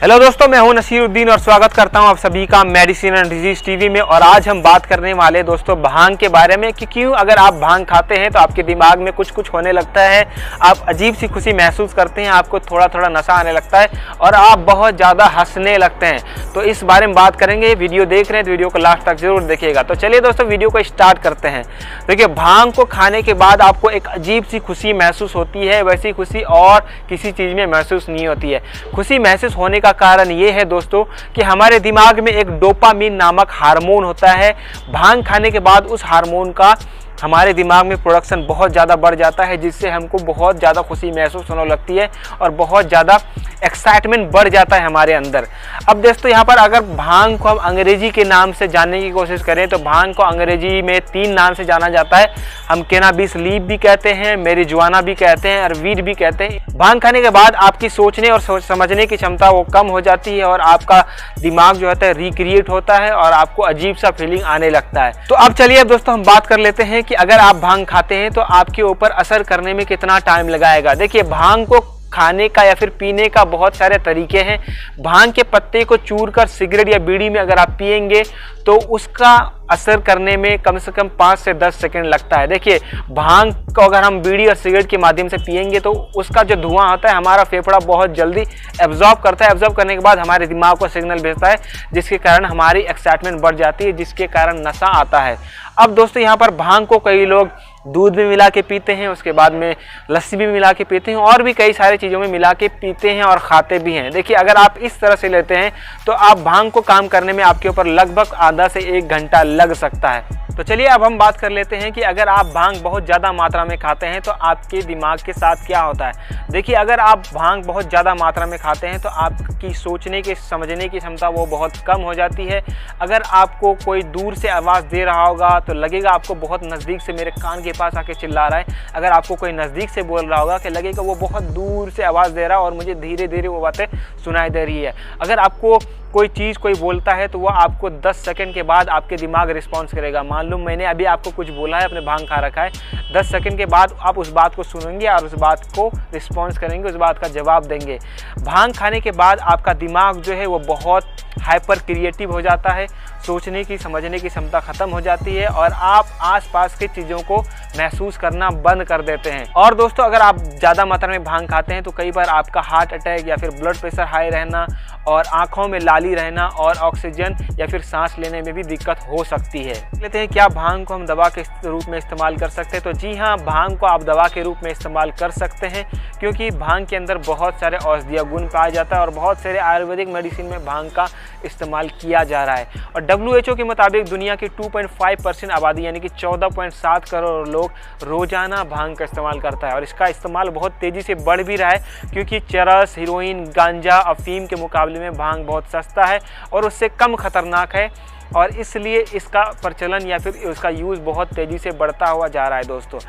Hello दोस्तों, मैं हूं नसीरुद्दीन और स्वागत करता हूं आप सभी का मेडिसिन एंड डिजीज टीवी में। और आज हम बात करने वाले दोस्तों भांग के बारे में कि क्यों अगर आप भांग खाते हैं तो आपके दिमाग में कुछ कुछ होने लगता है, आप अजीब सी खुशी महसूस करते हैं, आपको थोड़ा थोड़ा नशा आने लगता है और आप बहुत ज़्यादा हंसने लगते हैं। तो इस बारे में बात करेंगे। वीडियो देख रहे हैं तो वीडियो को लास्ट तक जरूर देखिएगा। तो चलिए दोस्तों वीडियो को स्टार्ट करते हैं। देखिए, भांग को खाने के बाद आपको एक अजीब सी खुशी महसूस होती है, वैसी खुशी और किसी चीज़ में महसूस नहीं होती है। खुशी महसूस होने का कारण ये है दोस्तों कि हमारे दिमाग में एक डोपामीन नामक हार्मोन होता है। भांग खाने के बाद उस हार्मोन का हमारे दिमाग में प्रोडक्शन बहुत ज़्यादा बढ़ जाता है, जिससे हमको बहुत ज़्यादा खुशी महसूस होने लगती है और बहुत ज़्यादा एक्साइटमेंट बढ़ जाता है हमारे अंदर। अब दोस्तों यहाँ पर अगर भांग को हम अंग्रेजी के नाम से जानने की कोशिश करें तो भांग को अंग्रेजी में 3 नाम से जाना जाता है। हम कैनाबिस लीफ भी कहते हैं, मैरिजुआना भी कहते हैं और वीड भी कहते हैं। भांग खाने के बाद आपकी सोचने और समझने की क्षमता वो कम हो जाती है और आपका दिमाग जो होता है रिक्रिएट होता है और आपको अजीब सा फीलिंग आने लगता है। तो अब चलिए अब दोस्तों हम बात कर लेते हैं कि अगर आप भांग खाते हैं तो आपके ऊपर असर करने में कितना टाइम लगाएगा। देखिए, भांग को खाने का या फिर पीने का बहुत सारे तरीके हैं। भांग के पत्ते को चूर कर सिगरेट या बीड़ी में अगर आप पिएंगे तो उसका असर करने में कम से कम 5 से 10 सेकंड लगता है। देखिए, भांग को अगर हम बीड़ी और सिगरेट के माध्यम से पिएंगे तो उसका जो धुआं होता है हमारा फेफड़ा बहुत जल्दी एब्जॉर्ब करता है। एब्जॉर्ब करने के बाद हमारे दिमाग को सिग्नल भेजता है, जिसके कारण हमारी एक्साइटमेंट बढ़ जाती है, जिसके कारण नशा आता है। अब दोस्तों यहाँ पर भांग को कई लोग दूध में मिला के पीते हैं, उसके बाद में लस्सी भी मिला के पीते हैं और भी कई सारी चीज़ों में मिला के पीते हैं और खाते भी हैं। देखिए, अगर आप इस तरह से लेते हैं तो आप भांग को काम करने में आपके ऊपर लगभग आधा से 1 घंटा लग सकता है। तो चलिए अब हम बात कर लेते हैं कि अगर आप भांग बहुत ज़्यादा मात्रा में खाते हैं तो आपके दिमाग के साथ क्या होता है। देखिए, अगर आप भांग बहुत ज़्यादा मात्रा में खाते हैं तो आपकी सोचने की समझने की क्षमता वो बहुत कम हो जाती है। अगर आपको कोई दूर से आवाज़ दे रहा होगा तो लगेगा आपको बहुत नज़दीक से मेरे कान के पास आके चिल्ला रहा है। अगर आपको कोई नज़दीक से बोल रहा होगा कि लगेगा वो बहुत दूर से आवाज़ दे रहा है और मुझे धीरे धीरे वो बातें सुनाई दे रही है। अगर आपको कोई चीज़ कोई बोलता है तो वह आपको 10 सेकंड के बाद आपके दिमाग रिस्पॉन्स करेगा। मान लो मैंने अभी आपको कुछ बोला है, अपने भांग खा रखा है, 10 सेकंड के बाद आप उस बात को सुनेंगे और उस बात को रिस्पॉन्स करेंगे, उस बात का जवाब देंगे। भांग खाने के बाद आपका दिमाग जो है वो बहुत हाइपर क्रिएटिव हो जाता है, सोचने की समझने की क्षमता ख़त्म हो जाती है और आप आसपास की चीज़ों को महसूस करना बंद कर देते हैं। और दोस्तों, अगर आप ज़्यादा मात्रा में भांग खाते हैं तो कई बार आपका हार्ट अटैक या फिर ब्लड प्रेशर हाई रहना और आँखों में लाली रहना और ऑक्सीजन या फिर सांस लेने में भी दिक्कत हो सकती है। लेते हैं, क्या भांग को हम दवा के रूप में इस्तेमाल कर सकते हैं? तो जी हाँ, भांग को आप दवा के रूप में इस्तेमाल कर सकते हैं, क्योंकि भांग के अंदर बहुत सारे औषधीय गुण पाया जाता है और बहुत सारे आयुर्वेदिक मेडिसिन में भांग का इस्तेमाल किया जा रहा है। और WHO के मुताबिक दुनिया की 2.5% आबादी यानी कि 14.7 करोड़ लोग रोजाना भांग का इस्तेमाल करता है और इसका इस्तेमाल बहुत तेज़ी से बढ़ भी रहा है, क्योंकि चरस, हीरोइन, गांजा, अफीम के मुकाबले में भांग बहुत सस्ता है और उससे कम खतरनाक है और इसलिए इसका प्रचलन या फिर उसका यूज़ बहुत तेज़ी से बढ़ता हुआ जा रहा है दोस्तों।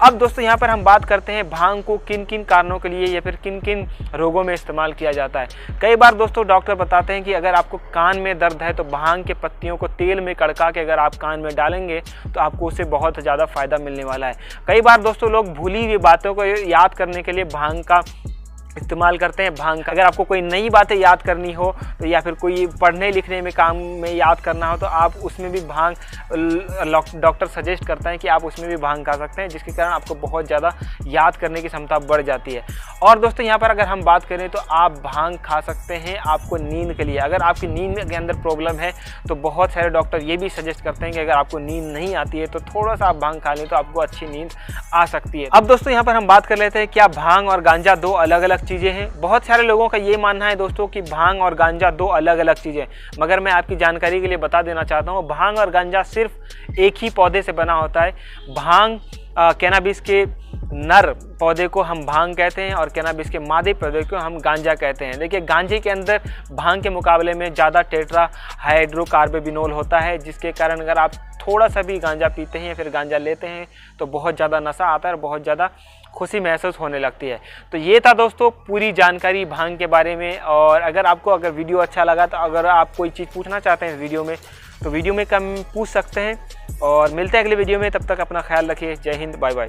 अब दोस्तों यहाँ पर हम बात करते हैं भांग को किन किन कारणों के लिए या फिर किन किन रोगों में इस्तेमाल किया जाता है। कई बार दोस्तों डॉक्टर बताते हैं कि अगर आपको कान में दर्द है तो भांग के पत्तियों को तेल में कड़का के अगर आप कान में डालेंगे तो आपको उससे बहुत ज़्यादा फ़ायदा मिलने वाला है। कई बार दोस्तों लोग भूली हुई बातों को याद करने के लिए भांग का इस्तेमाल करते हैं। भांग अगर आपको कोई नई बातें याद करनी हो तो या फिर कोई पढ़ने लिखने में काम में याद करना हो तो आप उसमें भी भांग, डॉक्टर सजेस्ट करता है कि आप उसमें भी भांग खा सकते हैं, जिसके कारण आपको बहुत ज़्यादा याद करने की क्षमता बढ़ जाती है। और दोस्तों यहाँ पर अगर हम बात करें तो आप भांग खा सकते हैं आपको नींद के लिए। अगर आपकी नींद के अंदर प्रॉब्लम है तो बहुत सारे डॉक्टर ये भी सजेस्ट करते हैं कि अगर आपको नींद नहीं आती है तो थोड़ा सा आप भांग खा लें तो आपको अच्छी नींद आ सकती है। अब दोस्तों यहाँ पर हम बात कर लेते हैं, क्या भांग और गांजा 2 अलग अलग चीज़ें हैं? बहुत सारे लोगों का ये मानना है दोस्तों कि भांग और गांजा 2 अलग अलग चीज़ें, मगर मैं आपकी जानकारी के लिए बता देना चाहता हूँ, भांग और गांजा सिर्फ एक ही पौधे से बना होता है। भांग कैनाबिस के नर पौधे को हम भांग कहते हैं और कैनाबिस के मादे पौधे को हम गांजा कहते हैं। देखिए, गांजे के अंदर भांग के मुकाबले में ज़्यादा टेट्रा हाइड्रोकार्बोबिनोल होता है, जिसके कारण अगर आप थोड़ा सा भी गांजा पीते हैं या फिर गांजा लेते हैं तो बहुत ज़्यादा नशा आता है और बहुत ज़्यादा खुशी महसूस होने लगती है। तो ये था दोस्तों पूरी जानकारी भांग के बारे में। और अगर वीडियो अच्छा लगा तो अगर आप कोई चीज़ पूछना चाहते हैं इस वीडियो में तो वीडियो में कम पूछ सकते हैं। और मिलते हैं अगले वीडियो में, तब तक अपना ख्याल रखिए। जय हिंद, बाय बाय।